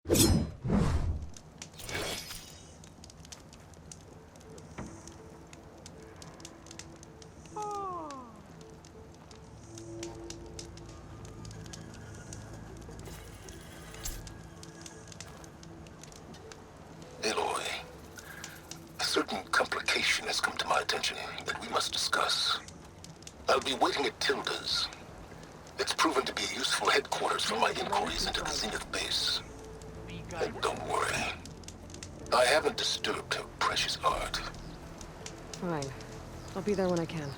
Aloy, a certain complication has come to my attention that we must discuss. I'll be waiting at Tilda's. It's proven to be a useful headquarters for my inquiries into the Zenith base. And don't worry, I haven't disturbed her precious art. Fine. I'll be there when I can.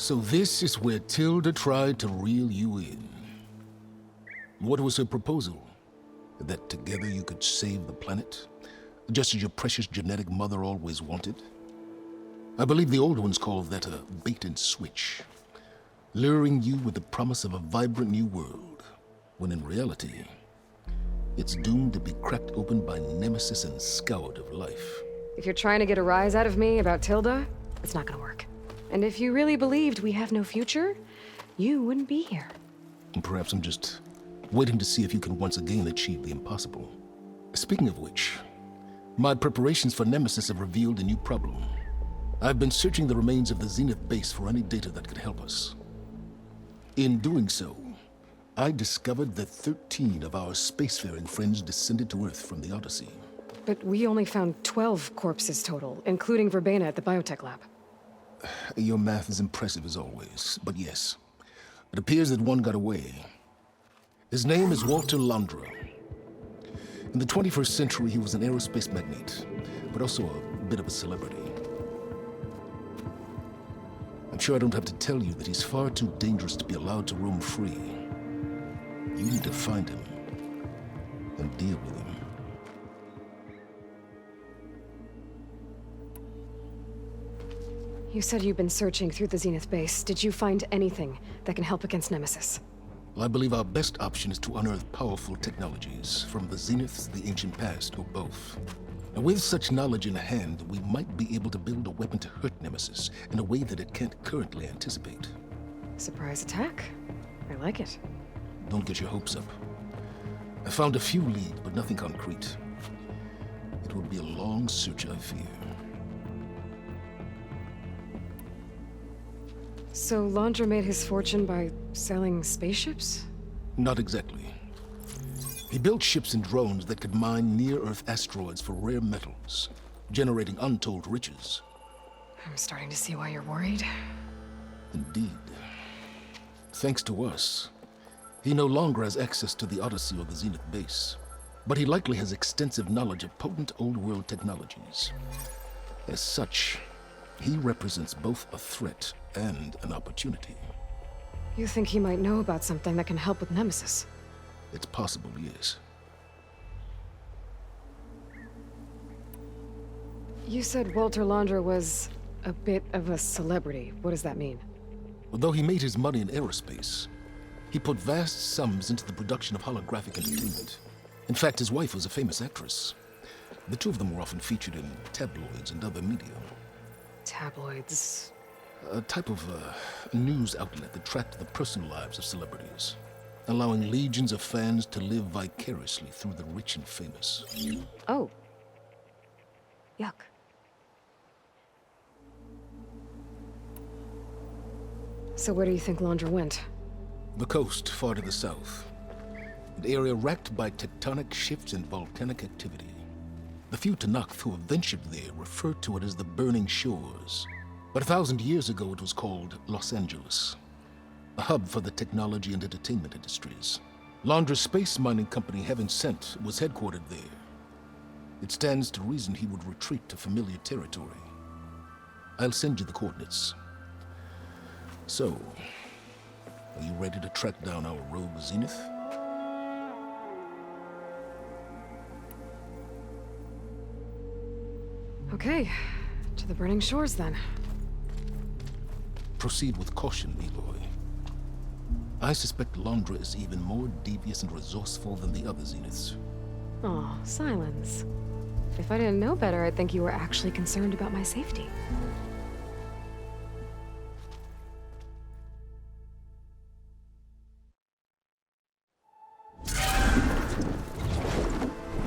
So this is where Tilda tried to reel you in. What was her proposal? That together you could save the planet? Just as your precious genetic mother always wanted? I believe the old ones called that a bait and switch. Luring you with the promise of a vibrant new world, when in reality, it's doomed to be cracked open by Nemesis and scoured of life. If you're trying to get a rise out of me about Tilda, it's not gonna work. And if you really believed we have no future, you wouldn't be here. And perhaps I'm just waiting to see if you can once again achieve the impossible. Speaking of which, my preparations for Nemesis have revealed a new problem. I've been searching the remains of the Zenith base for any data that could help us. In doing so, I discovered that 13 of our spacefaring friends descended to Earth from the Odyssey. But we only found 12 corpses total, including Verbena at the biotech lab. Your math is impressive as always, but yes, it appears that one got away. His name is Walter Londra. In the 21st century, he was an aerospace magnate, but also a bit of a celebrity. I'm sure I don't have to tell you that he's far too dangerous to be allowed to roam free. You need to find him and deal with him. You said you've been searching through the Zenith base. Did you find anything that can help against Nemesis? Well, I believe our best option is to unearth powerful technologies from the Zeniths, the ancient past, or both. And with such knowledge in hand, we might be able to build a weapon to hurt Nemesis in a way that it can't currently anticipate. Surprise attack? I like it. Don't get your hopes up. I found a few leads, but nothing concrete. It will be a long search, I fear. So Londra made his fortune by selling spaceships? Not exactly. He built ships and drones that could mine near-Earth asteroids for rare metals, generating untold riches. I'm starting to see why you're worried. Indeed. Thanks to us, he no longer has access to the Odyssey or the Zenith base, but he likely has extensive knowledge of potent old-world technologies. As such, he represents both a threat and an opportunity. You think he might know about something that can help with Nemesis? It's possible, yes. You said Walter Londra was a bit of a celebrity. What does that mean? Although he made his money in aerospace, he put vast sums into the production of holographic entertainment. In fact, his wife was a famous actress. The two of them were often featured in tabloids and other media. Tabloids. A type of news outlet that tracked the personal lives of celebrities, allowing legions of fans to live vicariously through the rich and famous. Oh. Yuck. So where do you think Laundra went? The coast, far to the south. An area racked by tectonic shifts and volcanic activity. The few Tanakh who have ventured there refer to it as the Burning Shores. But 1,000 years ago it was called Los Angeles, a hub for the technology and entertainment industries. Laundra's space mining company, Heaven Sent, was headquartered there. It stands to reason he would retreat to familiar territory. I'll send you the coordinates. So, are you ready to track down our rogue Zenith? Okay, to the Burning Shores then. Proceed with caution, Eloy. I suspect Laundra is even more devious and resourceful than the other Zeniths. Aw, Silence. If I didn't know better, I'd think you were actually concerned about my safety.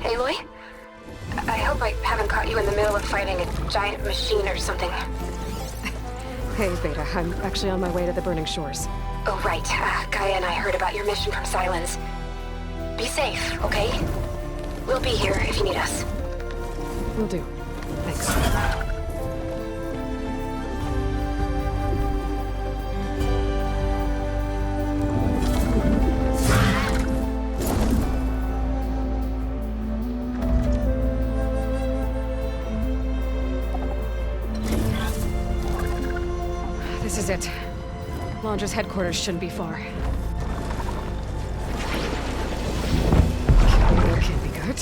Aloy? I hope I haven't caught you in the middle of fighting a giant machine or something. Hey, Beta, I'm actually on my way to the Burning Shores. Oh, right. Gaia and I heard about your mission from Silence. Be safe, okay? We'll be here if you need us. Will do. Thanks. This is it. Laundra's headquarters shouldn't be far. That can't be good.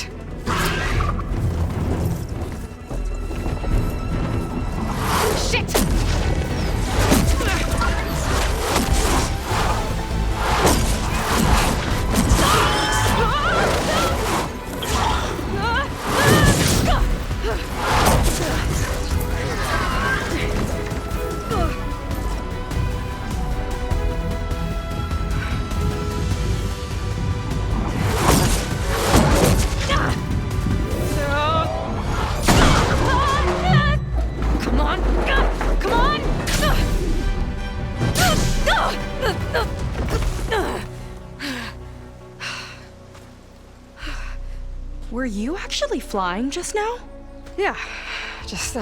Shit! Were you actually flying just now? Yeah, just,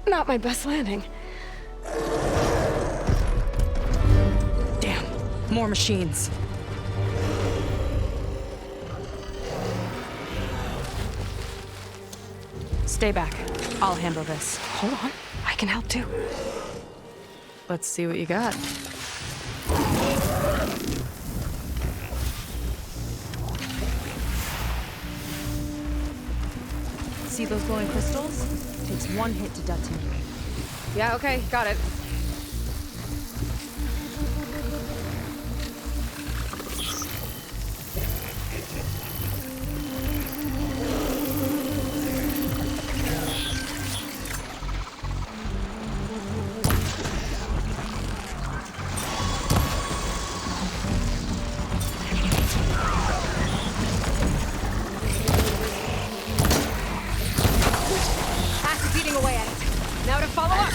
not my best landing. Damn, more machines. Stay back. I'll handle this. Hold on, I can help too. Let's see what you got. See those glowing crystals? Takes one hit to detonate. Yeah, okay, got it. Axe is eating away at it. Now to follow up.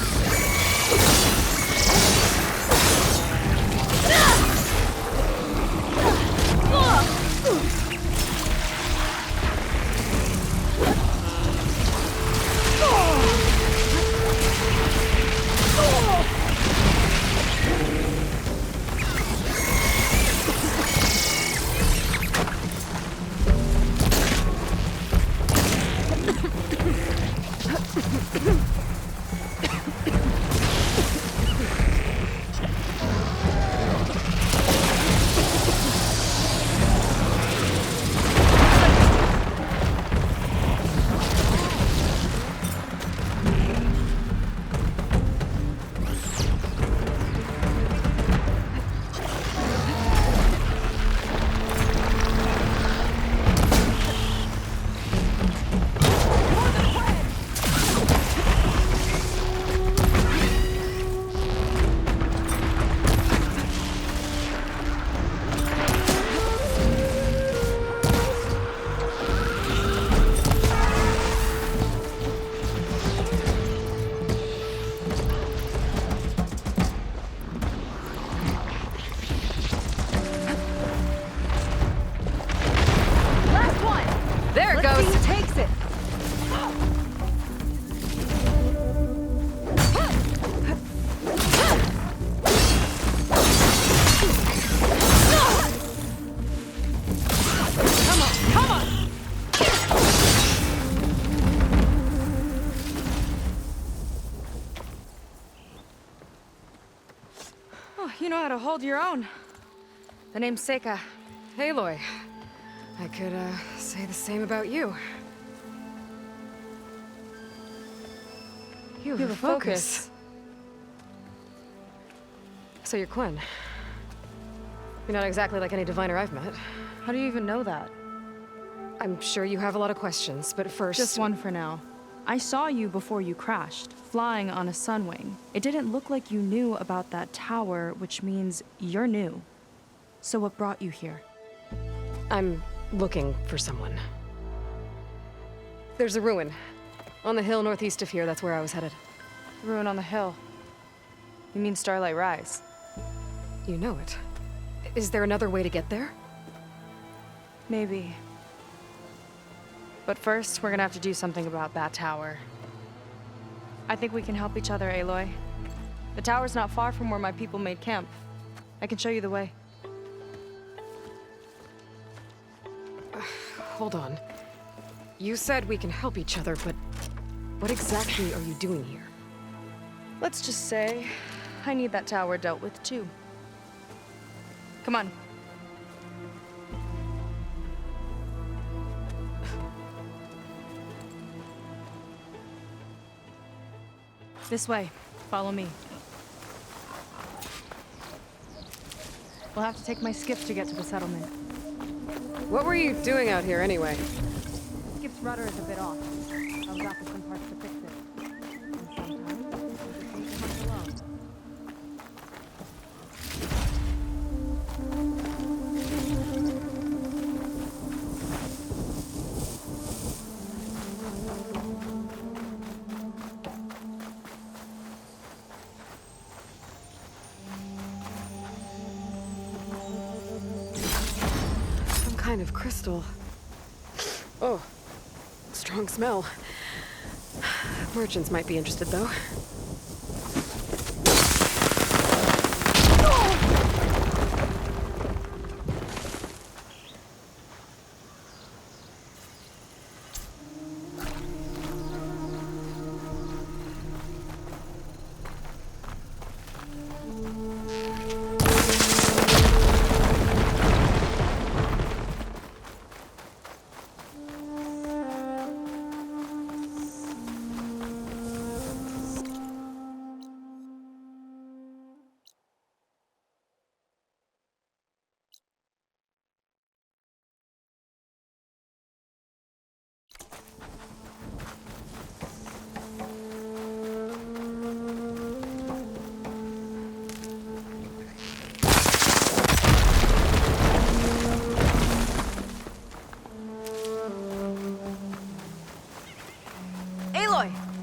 how to hold your own. The name's Seika. Aloy. I could, say the same about you. You have a focus. So you're Quinn. You're not exactly like any diviner I've met. How do you even know that? I'm sure you have a lot of questions, but first... Just one for now. I saw you before you crashed, flying on a sunwing. It didn't look like you knew about that tower, which means you're new. So what brought you here? I'm looking for someone. There's a ruin. On the hill northeast of here, that's where I was headed. Ruin on the hill. You mean Starlight Rise? You know it. Is there another way to get there? Maybe. But first, we're gonna have to do something about that tower. I think we can help each other, Aloy. The tower's not far from where my people made camp. I can show you the way. Hold on. You said we can help each other, but what exactly are you doing here? Let's just say, I need that tower dealt with too. Come on. This way. Follow me. We'll have to take my skiff to get to the settlement. What were you doing out here anyway? Skiff's rudder is a bit off. I was after some parts to fix it. And sometimes, I just need to hunt alone. Kind of crystal. Oh, strong smell. Merchants might be interested, though.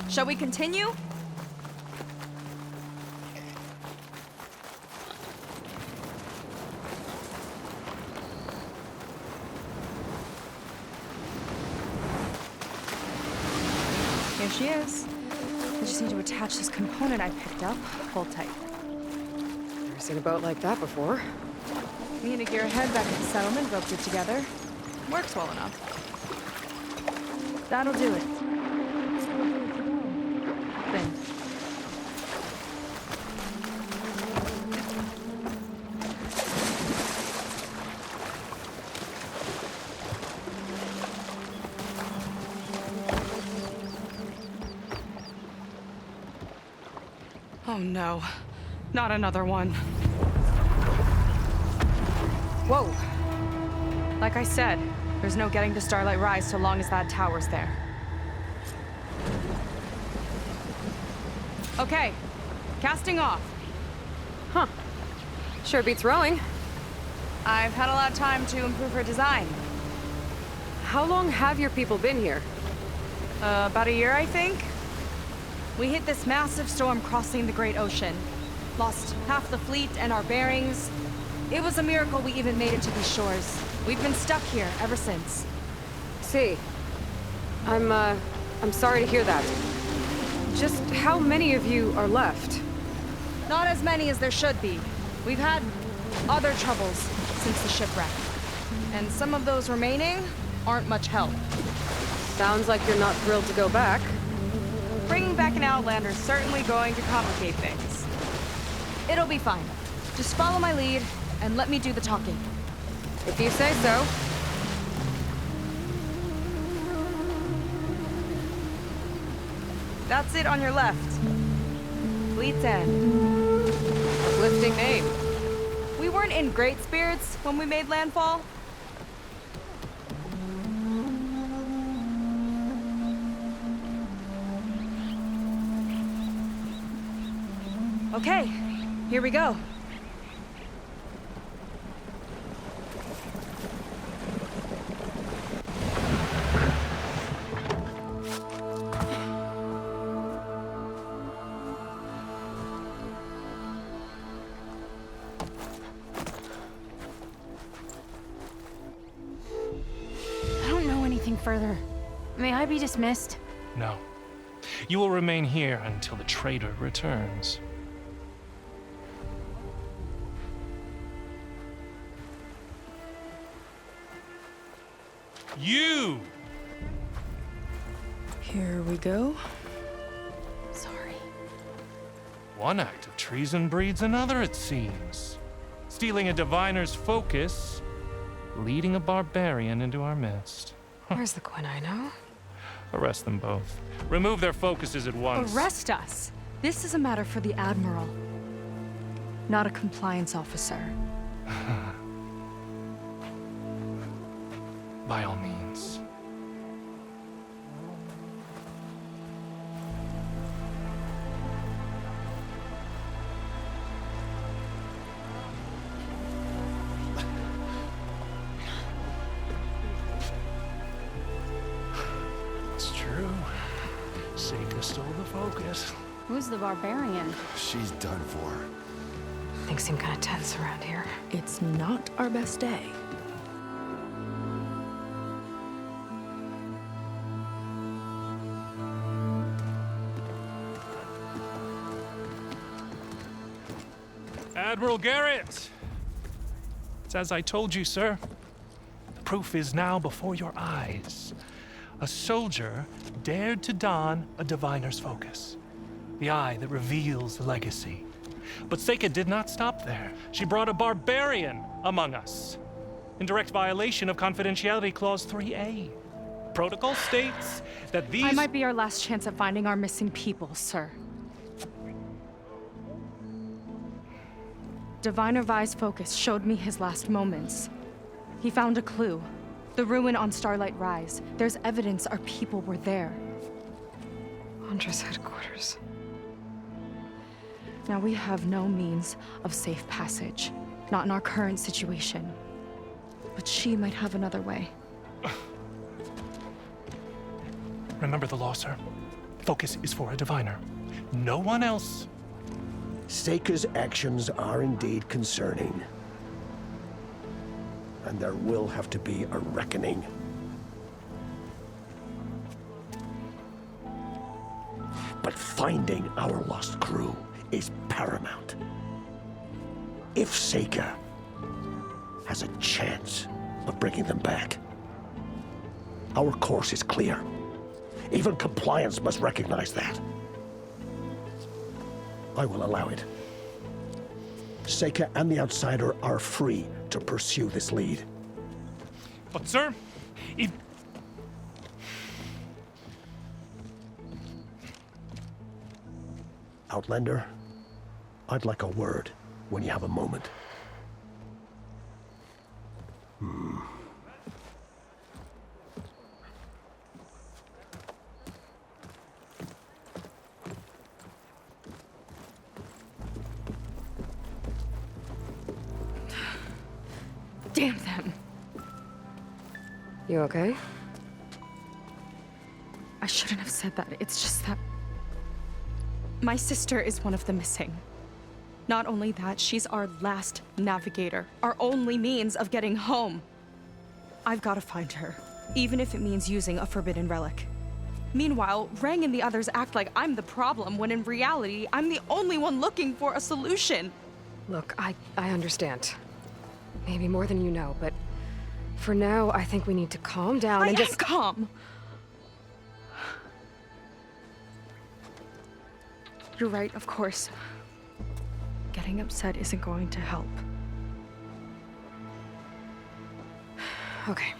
Shall we continue? Here she is. I just need to attach this component I picked up. Hold tight. Never seen a boat like that before. Me and a gearhead back at the settlement roped it together. Works well enough. That'll do it. Then. Oh no, not another one. Whoa. Like I said, there's no getting to Starlight Rise so long as that tower's there. Okay, casting off. Huh. Sure beats rowing. I've had a lot of time to improve her design. How long have your people been here? About a year, I think. We hit this massive storm crossing the Great Ocean. Lost half the fleet and our bearings. It was a miracle we even made it to these shores. We've been stuck here ever since. See. I'm sorry to hear that. Just how many of you are left? Not as many as there should be. We've had other troubles since the shipwreck. And some of those remaining aren't much help. Sounds like you're not thrilled to go back. Bringing back an Outlander's certainly going to complicate things. It'll be fine. Just follow my lead, and let me do the talking. If you say so. That's it on your left. Fleet's End. Uplifting name. We weren't in great spirits when we made landfall. Okay, here we go. I don't know anything further. May I be dismissed? No. You will remain here until the traitor returns. You! Here we go. Sorry. One act of treason breeds another, it seems. Stealing a diviner's focus, leading a barbarian into our midst. Where's the quinino? Arrest them both. Remove their focuses at once. Arrest us. This is a matter for the Admiral, not a compliance officer. By all means. It's true. Seika stole the focus. Who's the barbarian? She's done for. Things seem kind of tense around here. It's not our best day. Admiral Garrett! It's as I told you, sir. The proof is now before your eyes. A soldier dared to don a diviner's focus, the eye that reveals the legacy. But Seika did not stop there. She brought a barbarian among us, in direct violation of Confidentiality Clause 3A. Protocol states that these— I might be our last chance at finding our missing people, sir. Diviner Vi's focus showed me his last moments. He found a clue. The ruin on Starlight Rise. There's evidence our people were there. Hunter's headquarters. Now we have no means of safe passage. Not in our current situation. But she might have another way. Remember the law, sir. Focus is for a diviner. No one else. Seika's actions are indeed concerning. And there will have to be a reckoning. But finding our lost crew is paramount. If Seika has a chance of bringing them back, our course is clear. Even compliance must recognize that. I will allow it. Seika and the Outsider are free to pursue this lead. But, sir, if— Outlander, I'd like a word when you have a moment. Damn them. You okay? I shouldn't have said that. It's just that my sister is one of the missing. Not only that, she's our last navigator, our only means of getting home. I've got to find her, even if it means using a forbidden relic. Meanwhile, Rang and the others act like I'm the problem, when in reality, I'm the only one looking for a solution. Look, I understand. Maybe more than you know, but for now, I think we need to calm down and I am just— calm. You're right, of course. Get Getting upset isn't going to help. Okay.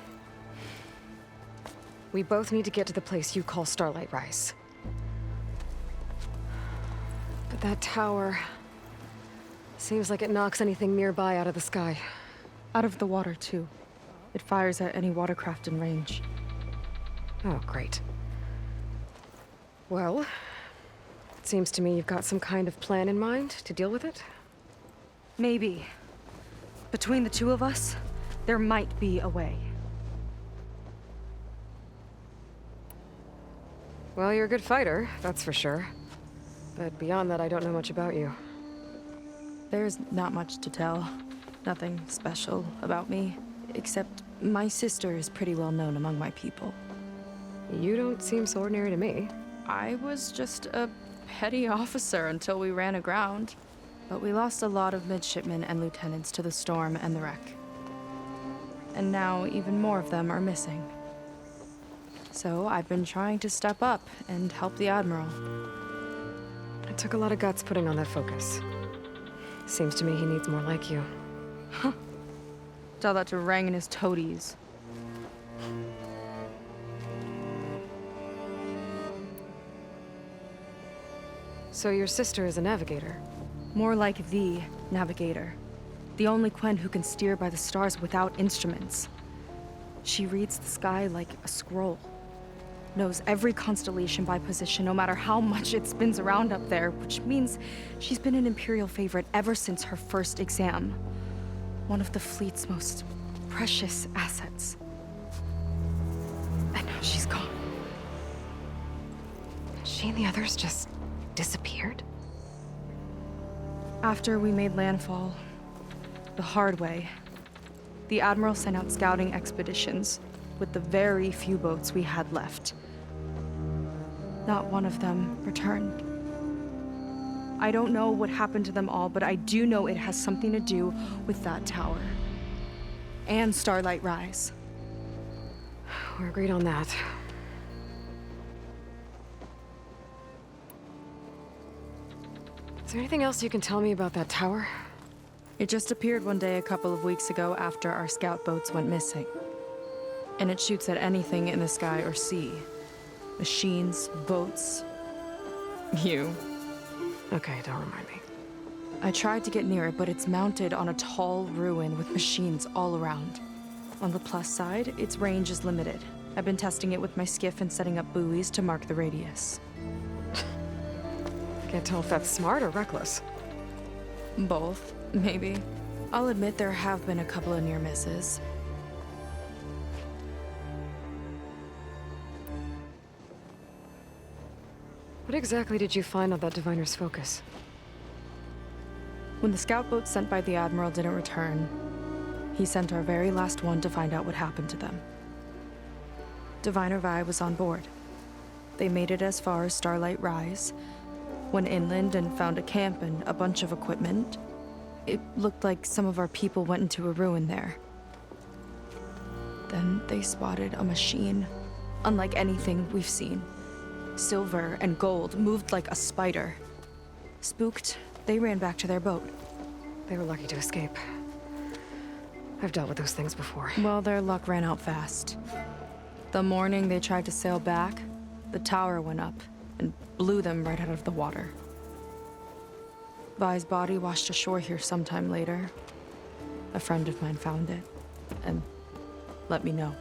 We both need to get to the place you call Starlight Rise. But that tower... seems like it knocks anything nearby out of the sky. Out of the water, too. It fires at any watercraft in range. Oh, great. Well, it seems to me you've got some kind of plan in mind to deal with it. Maybe. Between the two of us, there might be a way. Well, you're a good fighter, that's for sure. But beyond that, I don't know much about you. There's not much to tell. Nothing special about me, except my sister is pretty well known among my people. You don't seem so ordinary to me. I was just a petty officer until we ran aground. But we lost a lot of midshipmen and lieutenants to the storm and the wreck. And now even more of them are missing. So I've been trying to step up and help the Admiral. It took a lot of guts putting on that focus. Seems to me he needs more like you. Tell that to Rang and his toadies. So your sister is a navigator? More like the navigator. The only Quen who can steer by the stars without instruments. She reads the sky like a scroll. Knows every constellation by position, no matter how much it spins around up there, which means she's been an Imperial favorite ever since her first exam. One of the fleet's most precious assets. And now she's gone. She and the others just disappeared? After we made landfall, the hard way, the Admiral sent out scouting expeditions with the very few boats we had left. Not one of them returned. I don't know what happened to them all, but I do know it has something to do with that tower. And Starlight Rise. We're agreed on that. Is there anything else you can tell me about that tower? It just appeared one day a couple of weeks ago after our scout boats went missing. And it shoots at anything in the sky or sea. Machines, boats, you. Okay, don't remind me. I tried to get near it, but it's mounted on a tall ruin with machines all around. On the plus side, its range is limited. I've been testing it with my skiff and setting up buoys to mark the radius. Can't tell if that's smart or reckless. Both, maybe. I'll admit there have been a couple of near misses. What exactly did you find on that diviner's focus? When the scout boat sent by the Admiral didn't return, he sent our very last one to find out what happened to them. Diviner Vi was on board. They made it as far as Starlight Rise, went inland and found a camp and a bunch of equipment. It looked like some of our people went into a ruin there. Then they spotted a machine, unlike anything we've seen. Silver and gold, moved like a spider. Spooked, they ran back to their boat. They were lucky to escape. I've dealt with those things before. Well, their luck ran out fast. The morning they tried to sail back, the tower went up and blew them right out of the water. Vi's body washed ashore here sometime later. A friend of mine found it and let me know.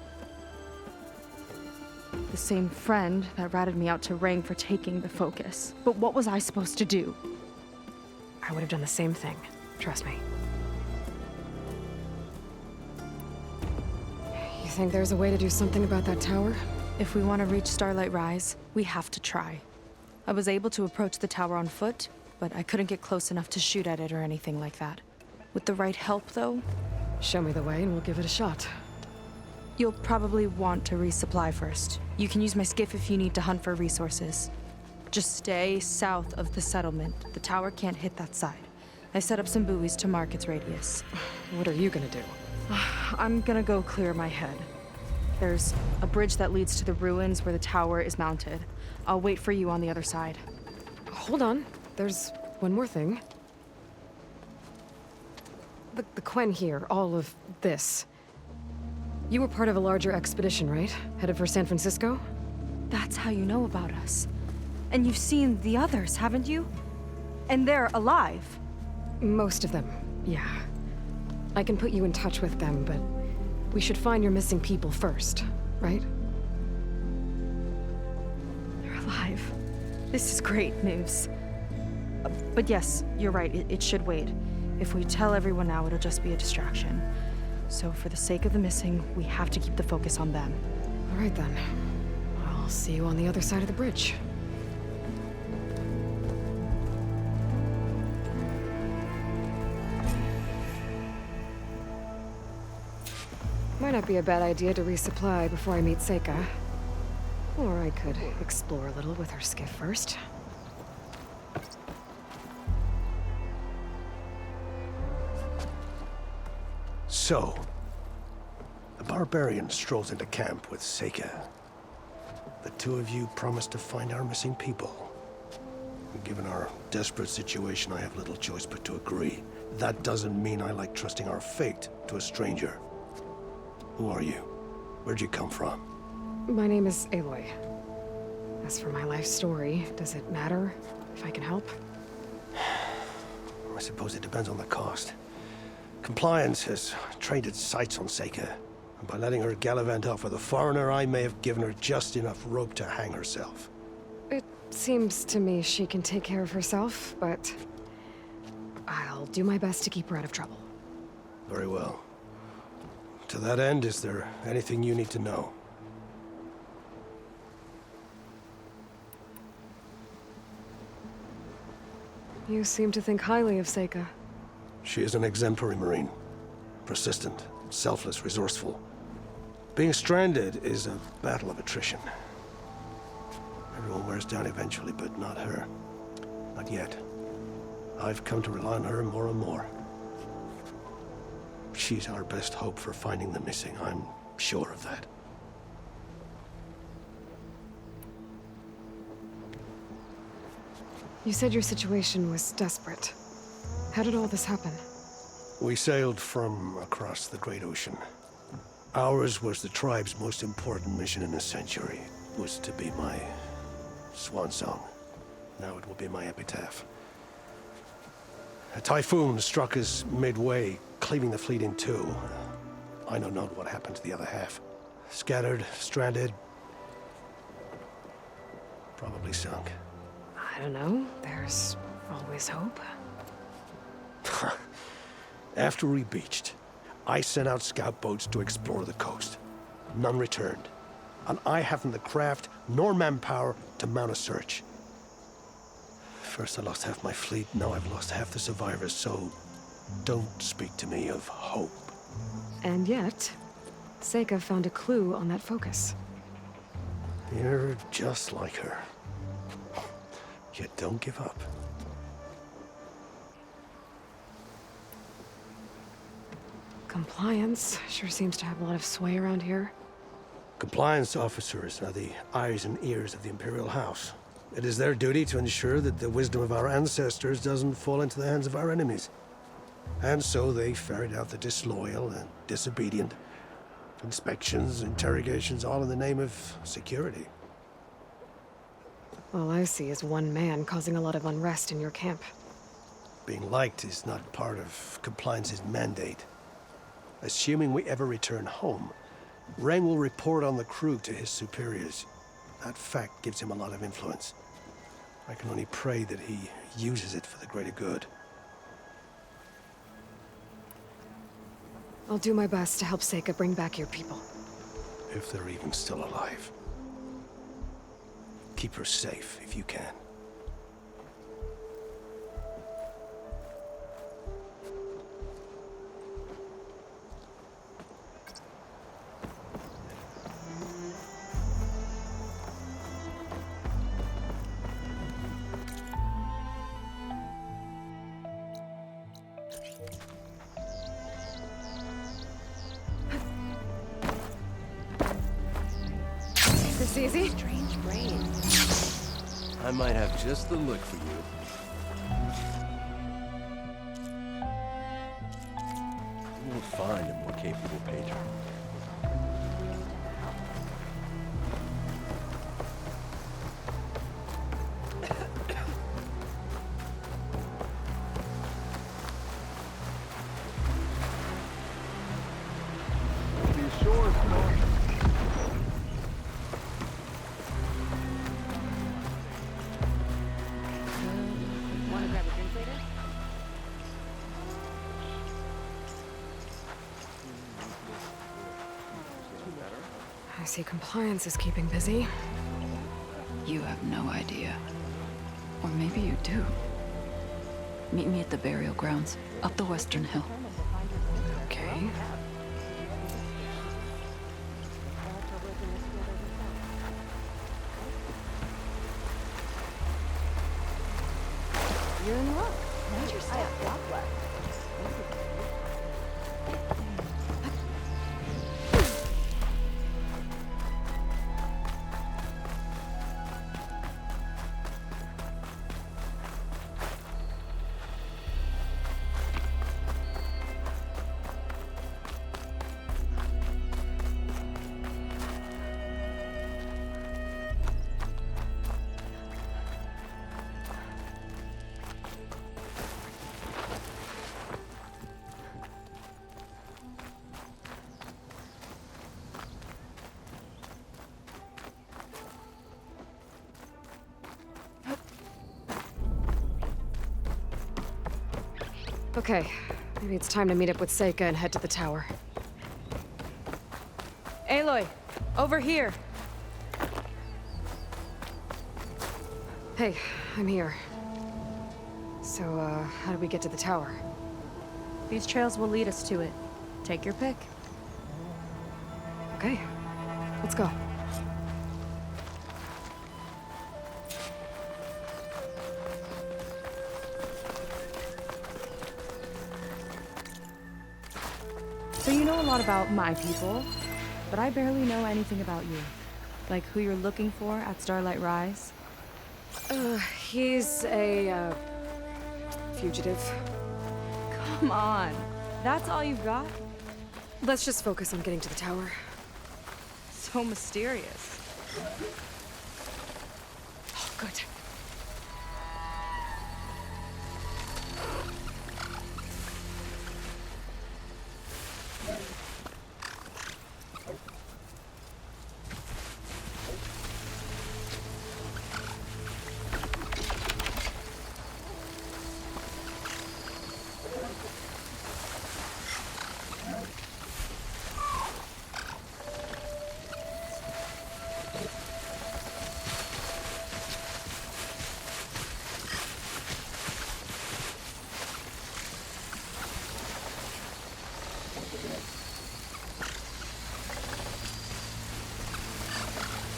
The same friend that ratted me out to Rang for taking the focus. But what was I supposed to do? I would have done the same thing. Trust me. You think there's a way to do something about that tower? If we want to reach Starlight Rise, we have to try. I was able to approach the tower on foot, but I couldn't get close enough to shoot at it or anything like that. With the right help, though, Show me the way and we'll give it a shot. you'll probably want to resupply first. You can use my skiff if you need to hunt for resources. Just stay south of the settlement. The tower can't hit that side. I set up some buoys to mark its radius. What are you gonna do? I'm gonna go clear my head. There's a bridge that leads to the ruins where the tower is mounted. I'll wait for you on the other side. Hold on. There's one more thing. The Quen here, all of this. You were part of a larger expedition, right? Headed for San Francisco? That's how you know about us. And you've seen the others, haven't you? And they're alive. Most of them, yeah. I can put you in touch with them, but we should find your missing people first, right? They're alive. This is great news. But yes, you're right, it should wait. If we tell everyone now, it'll just be a distraction. So for the sake of the missing, we have to keep the focus on them. All right then. I'll see you on the other side of the bridge. Might not be a bad idea to resupply before I meet Seika. Or I could explore a little with her skiff first. So, the barbarian strolls into camp with Seika. The two of you promised to find our missing people. Given our desperate situation, I have little choice but to agree. That doesn't mean I like trusting our fate to a stranger. Who are you? Where'd you come from? My name is Aloy. As for my life story, does it matter if I can help? I suppose it depends on the cost. Compliance has trained its sights on Seika, and by letting her gallivant off with a foreigner, I may have given her just enough rope to hang herself. It seems to me she can take care of herself, but I'll do my best to keep her out of trouble. Very well. To that end, is there anything you need to know? You seem to think highly of Seika. She is an exemplary Marine. Persistent, selfless, resourceful. Being stranded is a battle of attrition. Everyone wears down eventually, but not her. Not yet. I've come to rely on her more and more. She's our best hope for finding the missing, I'm sure of that. You said your situation was desperate. How did all this happen? We sailed from across the Great Ocean. Ours was the tribe's most important mission in a century. It was to be my swan song. Now it will be my epitaph. A typhoon struck us midway, cleaving the fleet in two. I know not what happened to the other half. Scattered, stranded, probably sunk. I don't know. There's always hope. After we beached, I sent out scout boats to explore the coast. None returned. And I haven't the craft nor manpower to mount a search. First I lost half my fleet, now I've lost half the survivors, so don't speak to me of hope. And yet, Seika found a clue on that focus. You're just like her. You don't give up. Compliance sure seems to have a lot of sway around here. Compliance officers are the eyes and ears of the Imperial House. It is their duty to ensure that the wisdom of our ancestors doesn't fall into the hands of our enemies. And so they ferret out the disloyal and disobedient. Inspections, interrogations, all in the name of security. All I see is one man causing a lot of unrest in your camp. Being liked is not part of Compliance's mandate. Assuming we ever return home, Rang will report on the crew to his superiors. That fact gives him a lot of influence. I can only pray that he uses it for the greater good. I'll do my best to help Seika bring back your people. If they're even still alive. Keep her safe if you can. This easy? Strange brain. I might have just the look for you. find a more capable pager. Want to grab a drink later? I see compliance is keeping busy. You have no idea. Or maybe you do. Meet me at the burial grounds, up the western hill. Okay. You're in luck. Mind your step. Okay, maybe it's time to meet up with Seika and head to the tower. Aloy, over here. Hey, I'm here. So, how do we get to the tower? These trails will lead us to it. Take your pick. Okay, let's go. So you know a lot about my people, but I barely know anything about you. Like who you're looking for at Starlight Rise. He's a, fugitive. Come on, that's all you've got? Let's just focus on getting to the tower. So mysterious. Oh, good.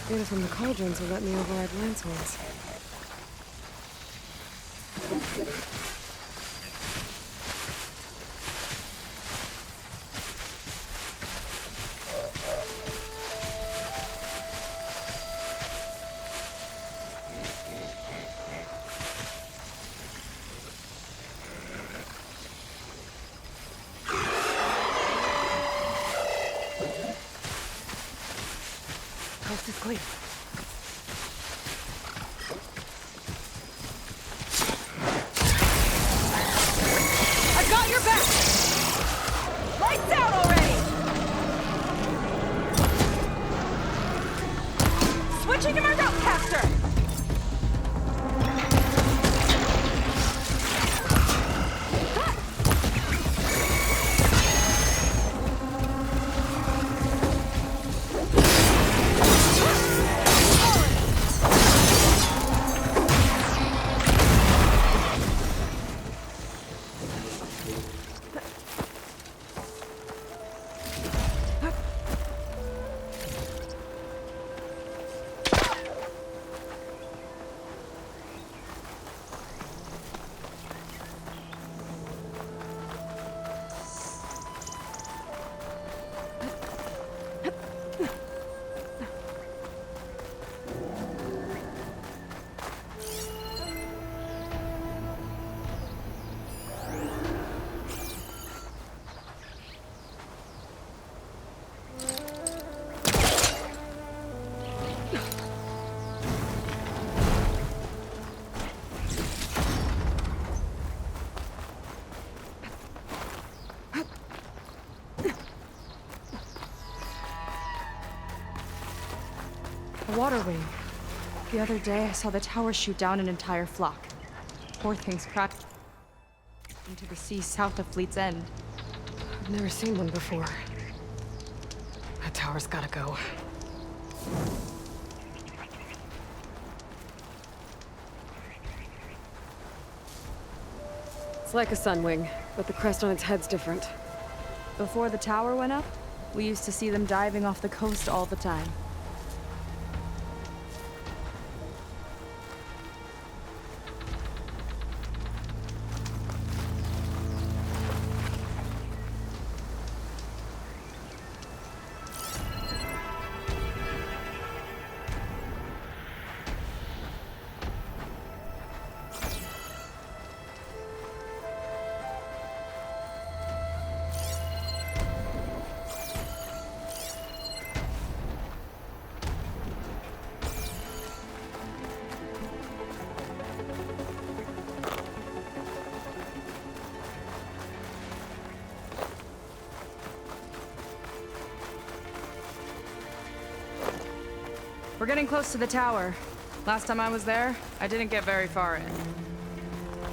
Data from the cauldrons will let me override lance horns. Coast is clear. I've got your back! Lights out already! Switching to my route caster! A water wing. The other day, I saw the tower shoot down an entire flock. Poor things cracked into the sea south of Fleet's End. I've never seen one before. That tower's gotta go. It's like a sunwing, but the crest on its head's different. Before the tower went up, we used to see them diving off the coast all the time. We're getting close to the tower. Last time I was there, I didn't get very far in.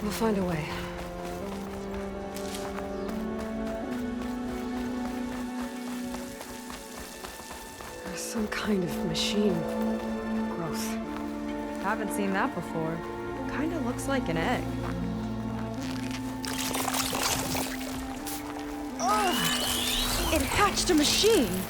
We'll find a way. There's some kind of machine growth. Haven't seen that before. Kinda looks like an egg. Ugh! It hatched a machine!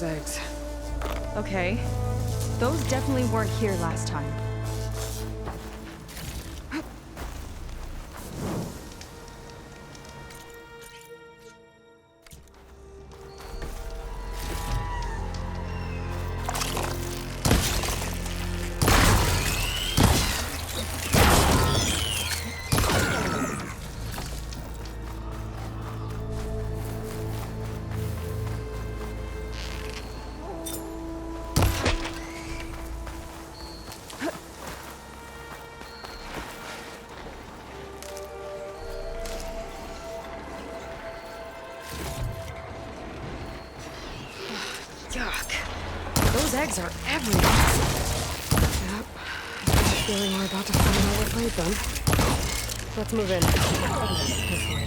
Eggs. Okay. Those definitely weren't here last time. Yuck. Those eggs are everywhere. Yep. I have a feeling we're about to find out what laid them. Let's move in. This way.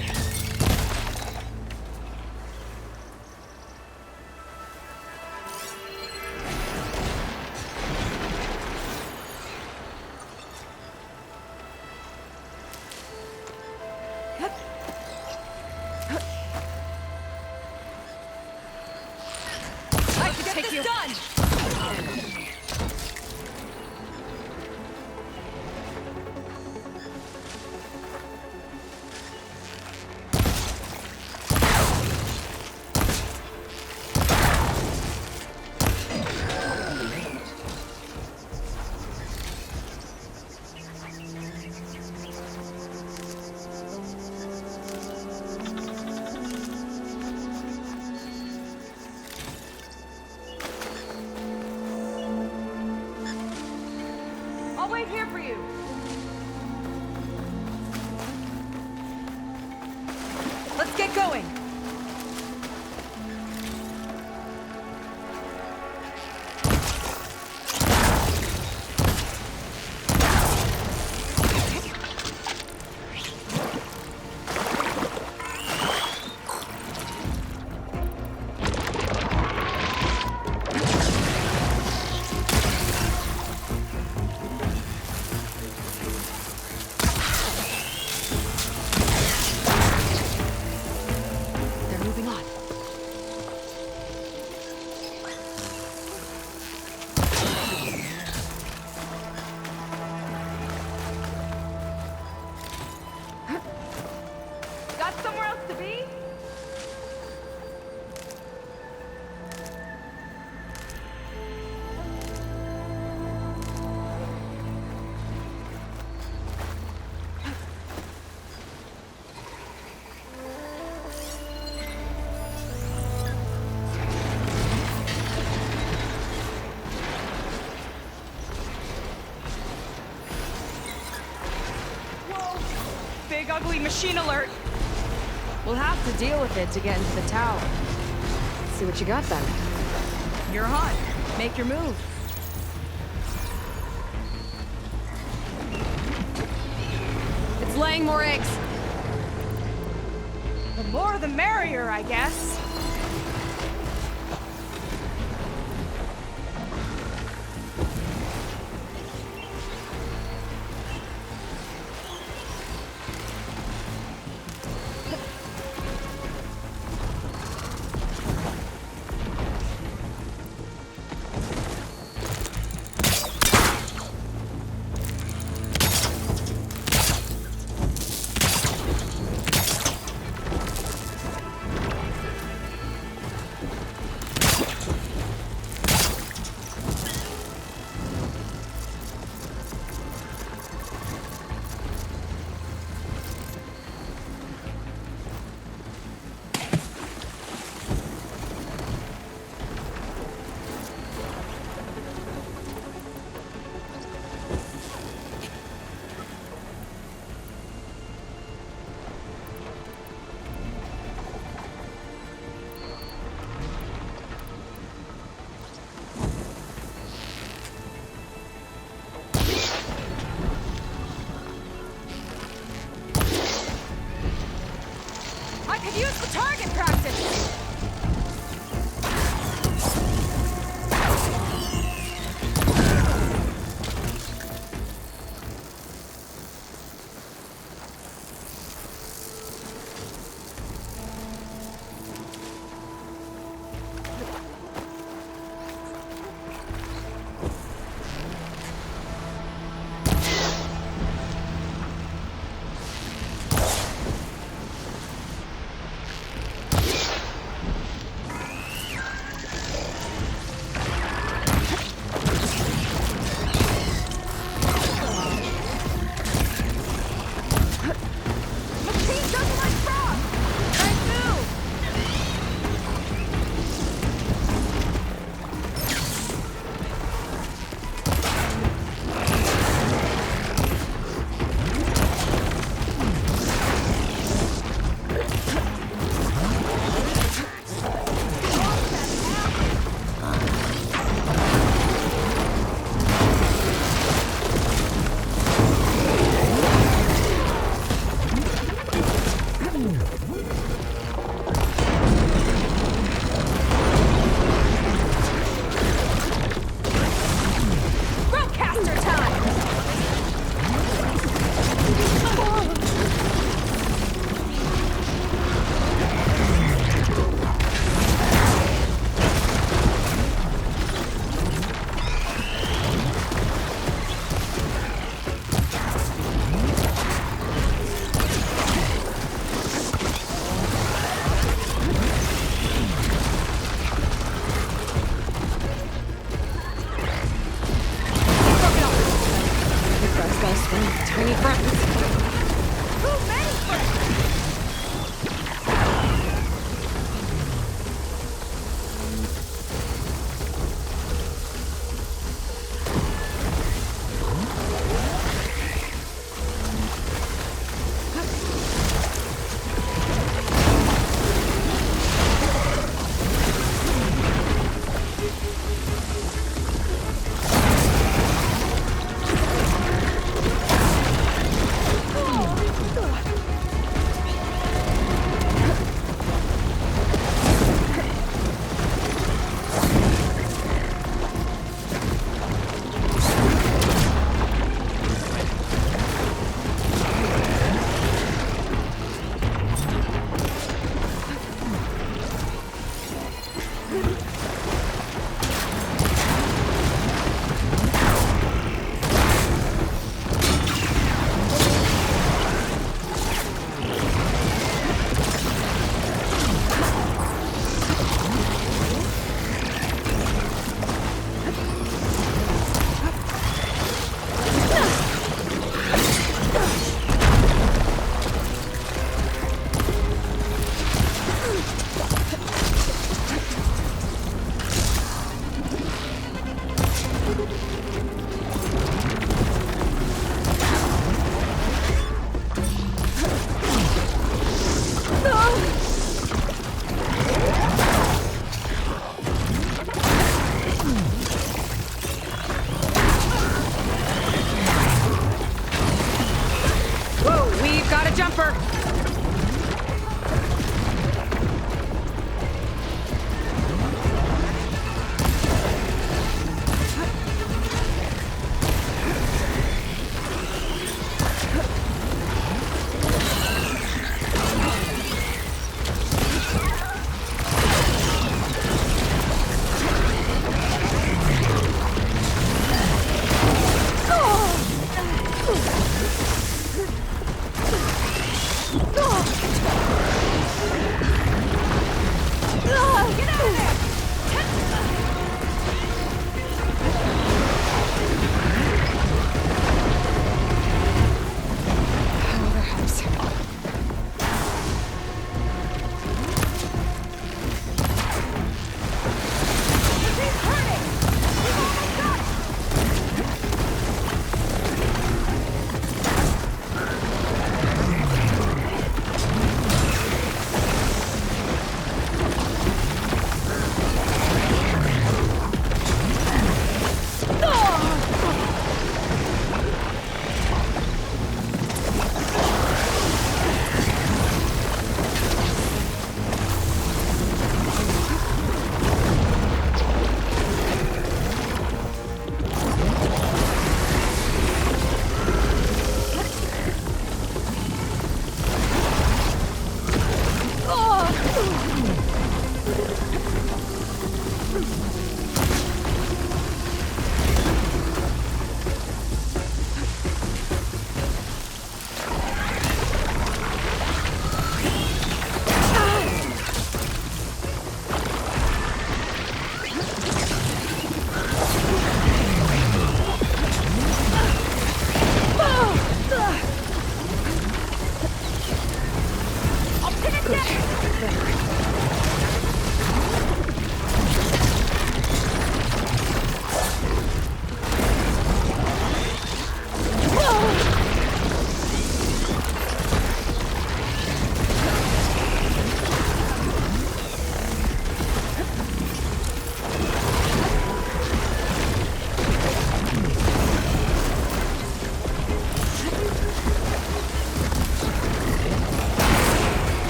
Here for you. Let's get going. ugly machine alert. We'll have to deal with it to get into the tower. See what you got then. You're hot. Make your move. It's laying more eggs. The more the merrier, I guess.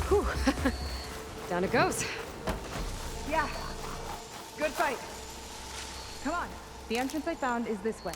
Whew. Down it goes. Yeah. Good fight. Come on. The entrance I found is this way.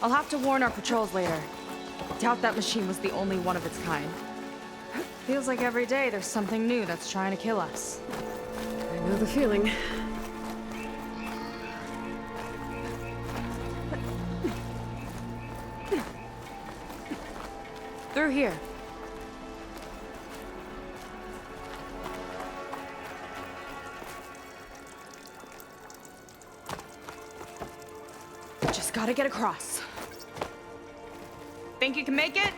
I'll have to warn our patrols later. Doubt that machine was the only one of its kind. Feels like every day there's something new that's trying to kill us. I know the feeling. Through here. Just gotta get across. Think you can make it?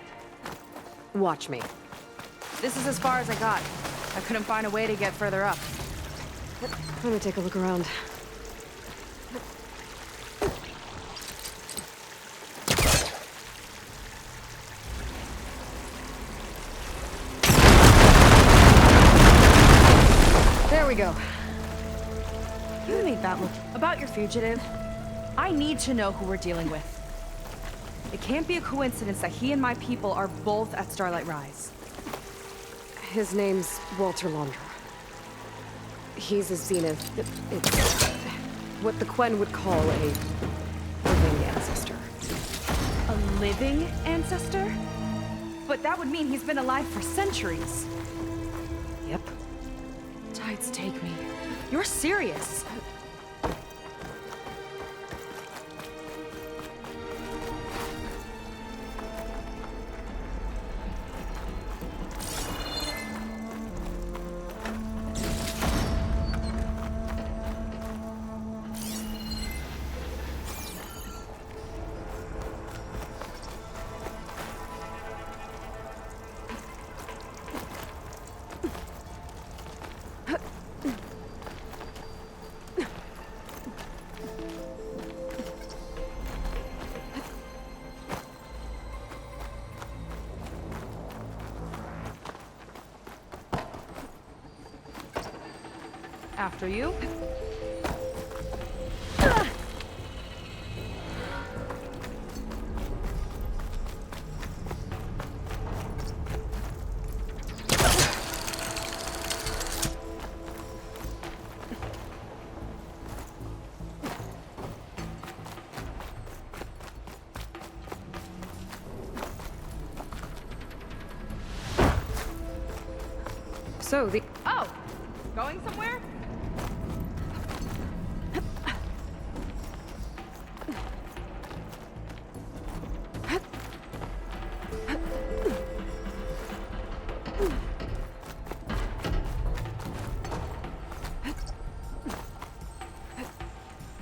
Watch me. This is as far as I got. I couldn't find a way to get further up. Let me take a look around. There we go. You made that look. About your fugitive, I need to know who we're dealing with. It can't be a coincidence that he and my people are both at Starlight Rise. His name's Walter Laundra. He's a Zenith. It's what the Quen would call a living ancestor. A living ancestor? But that would mean he's been alive for centuries. Yep. Tides take me. You're serious. After you. So the... Oh! Going somewhere?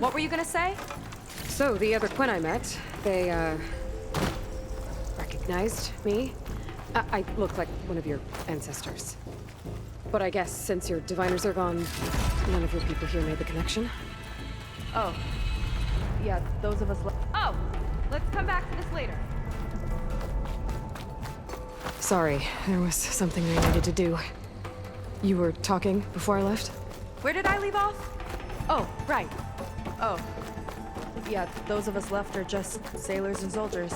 What were you gonna say? So, the other Quinn I met, they, recognized me. I look like one of your ancestors. But I guess since your diviners are gone, none of your people here made the connection. Oh. Yeah, those of us Oh! Let's come back to this later. Sorry, there was something I needed to do. You were talking before I left? Where did I leave off? Oh, right. Oh. Yeah, those of us left are just sailors and soldiers.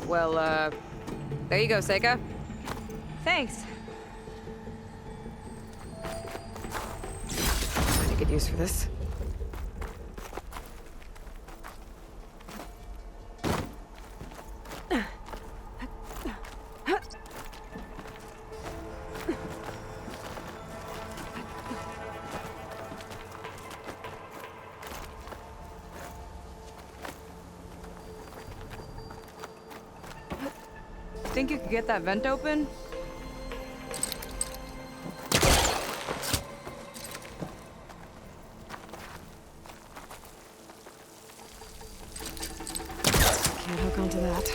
Well, there you go, Seika. Thanks. I could use for this. Think you could get that vent open? Can't hook onto that.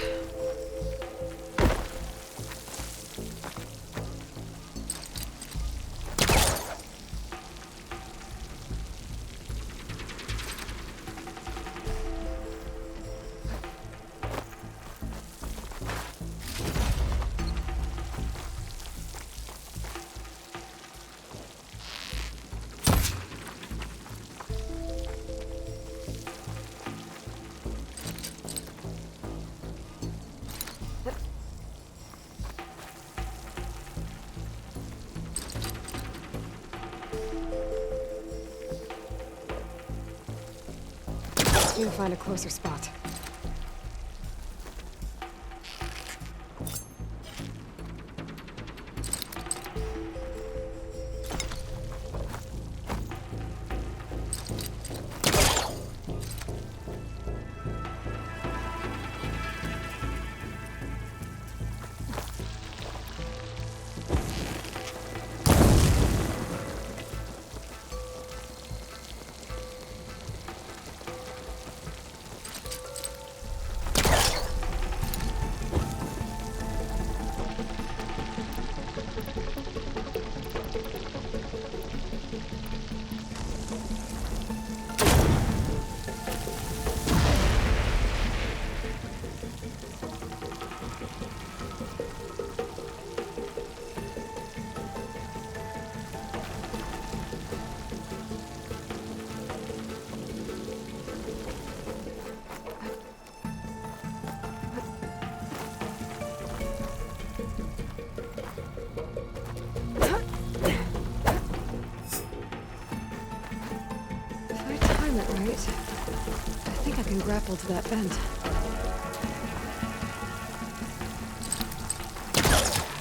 Need to find a closer spot. Right. I think I can grapple to that vent.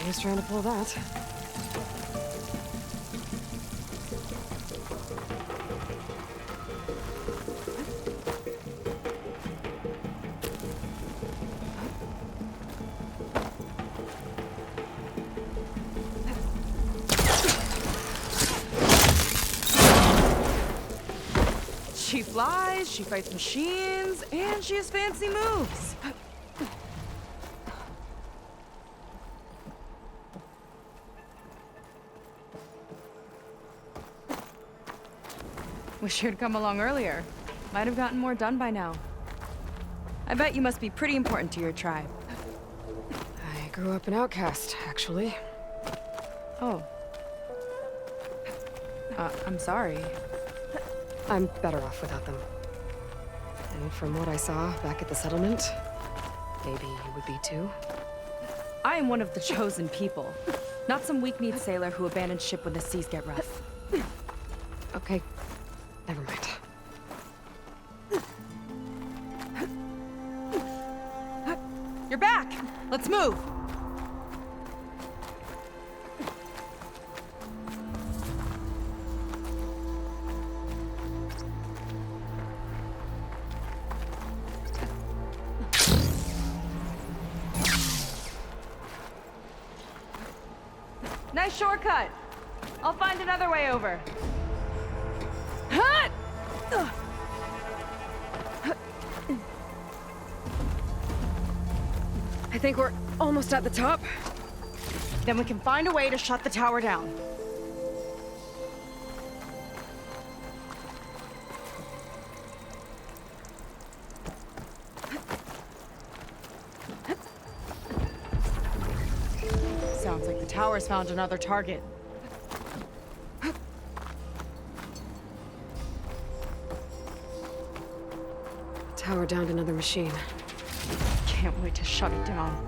I was trying to pull that. She flies, she fights machines, and she has fancy moves. Wish you'd come along earlier. Might have gotten more done by now. I bet you must be pretty important to your tribe. I grew up an outcast, actually. Oh. I'm sorry. I'm better off without them. And from what I saw back at the settlement, maybe you would be too. I am one of the chosen people. Not some weak-kneed sailor who abandons ship when the seas get rough. Okay, never mind. You're back! Let's move! Nice shortcut. I'll find another way over. Hut! I think we're almost at the top. Then we can find a way to shut the tower down. Sounds like the tower's found another target. Tower downed another machine. Can't wait to shut it down.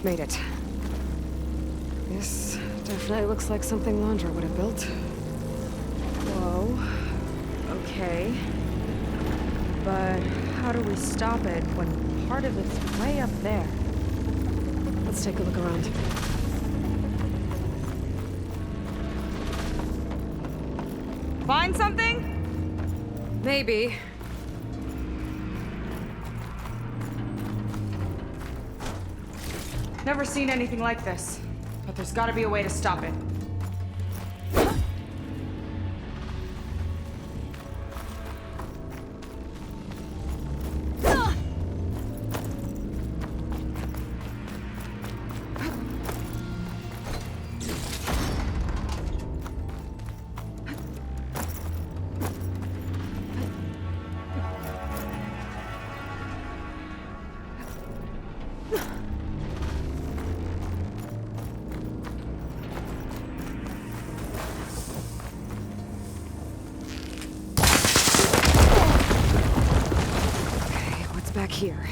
Made it. This definitely looks like something Landra would have built. Whoa. Okay. But how do we stop it when part of it's way up there? Let's take a look around. Find something? Maybe. Never seen anything like this, but there's gotta be a way to stop it. Back here.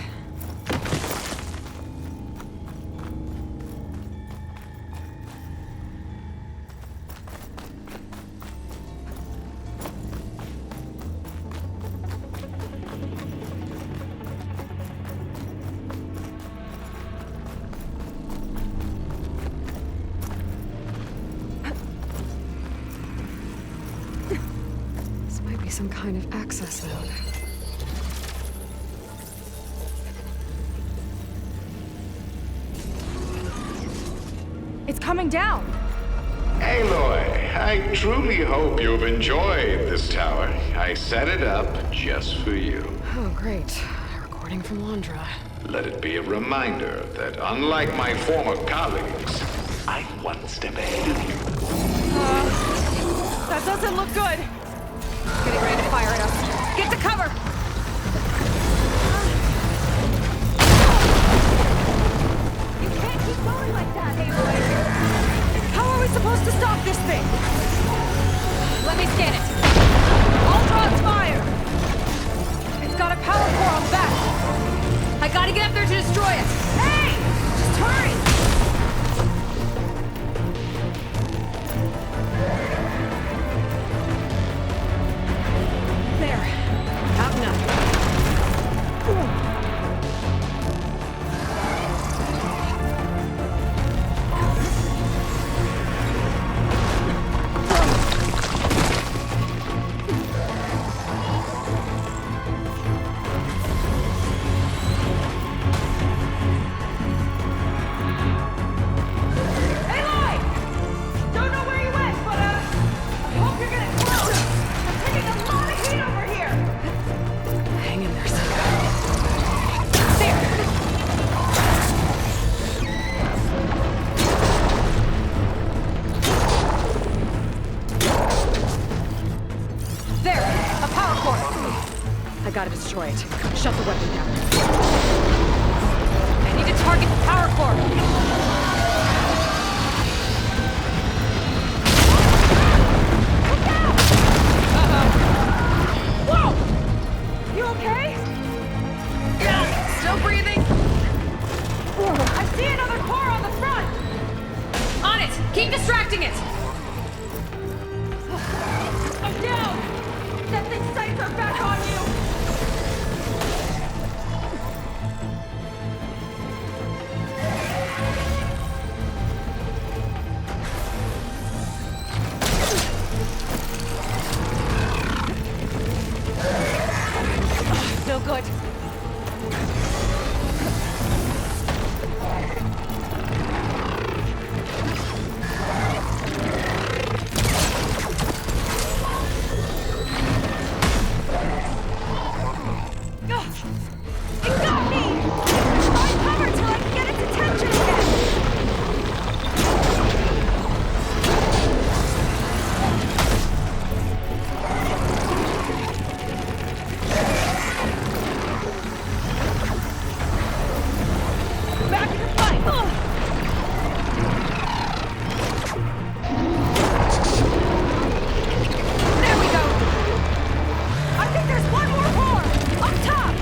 This might be some kind of access node. It's coming down! Aloy, I truly hope you've enjoyed this tower. I set it up just for you. Oh, great. A recording from Landra. Let it be a reminder that unlike my former colleagues, I'm one step ahead of you. That doesn't look good! Getting ready to fire at us. Get to cover! You can't keep going like that, Aloy! How are we supposed to stop this thing? Let me scan it. All drops fire! It's got a power core on the back. I gotta get up there to destroy it. Hey! There! A power core! I gotta destroy it. Shut the weapon down. I need to target the power core! Whoa! You okay? Yeah, still breathing. I see another core on the front! On it! Keep distracting it! I'm down! That thing's sights are back on you! No good. It got me! Find cover till I can get its attention again! Back in the fight! There we go! I think there's one more core! Up top!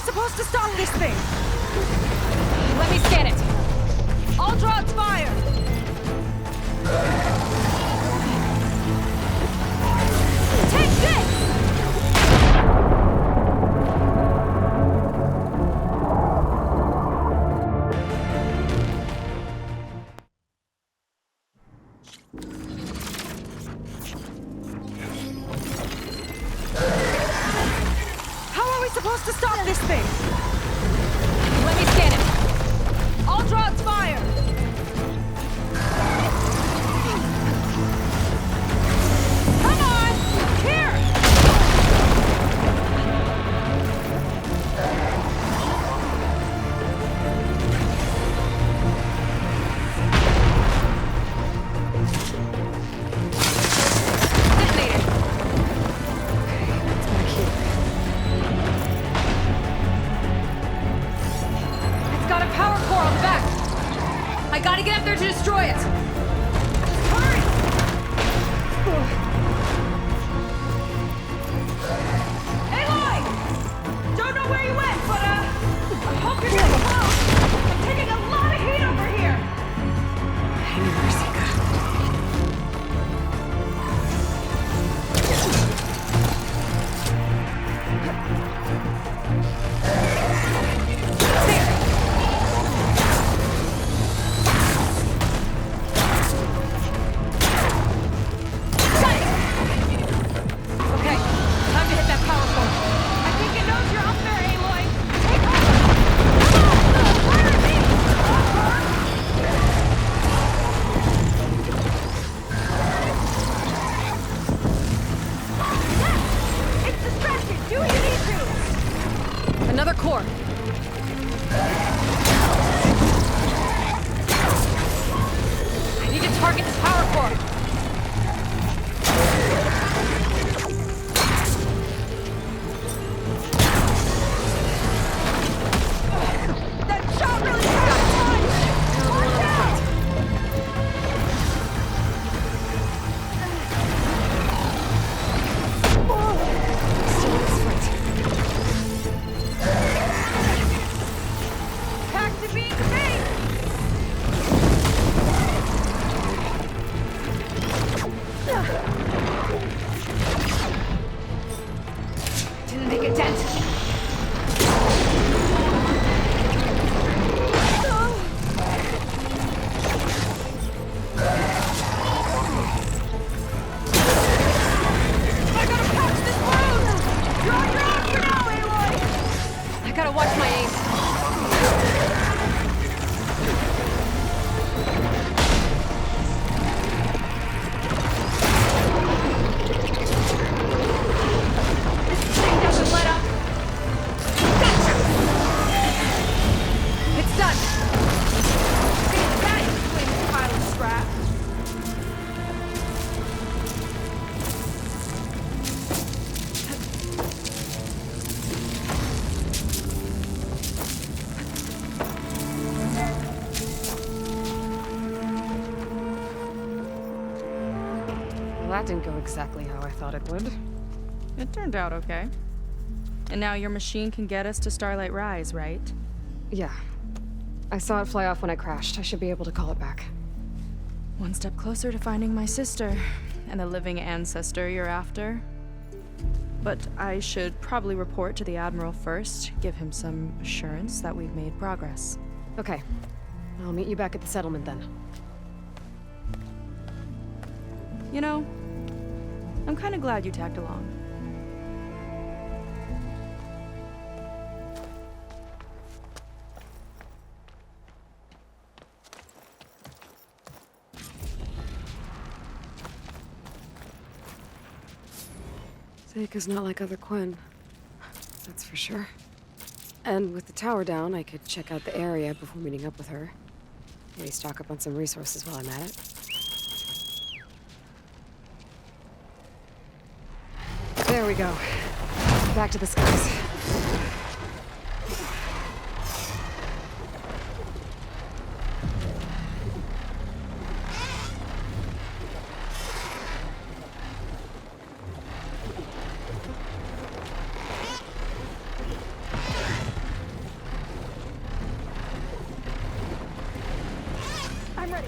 Supposed to stop this thing! Let me scan it! All drugs fire! Take this! Supposed to stop this thing! Let me scan it! All drugs fire! Come on! Here! Detonated! Okay, it's back here. Got a power core on the back. I Target this power core! That shot really got Watch out! Still in this fight. Back to being the base! Didn't make a dent. I gotta patch this wound! You're on your own for now, Aloy! I gotta watch my aim. This thing doesn't let up. Gotcha! It's done. Take that, you flaming pile of scrap. Well, that didn't go exactly how I thought it would. It turned out okay. And now your machine can get us to Starlight Rise, right? Yeah. I saw it fly off when I crashed. I should be able to call it back. One step closer to finding my sister and the living ancestor you're after. But I should probably report to the Admiral first, give him some assurance that we've made progress. Okay. I'll meet you back at the settlement then. You know, I'm kind of glad you tagged along. Seika's not like other Quinn. That's for sure. And with the tower down, I could check out the area before meeting up with her. Maybe stock up on some resources while I'm at it. There we go. Back to the skies. I'm ready.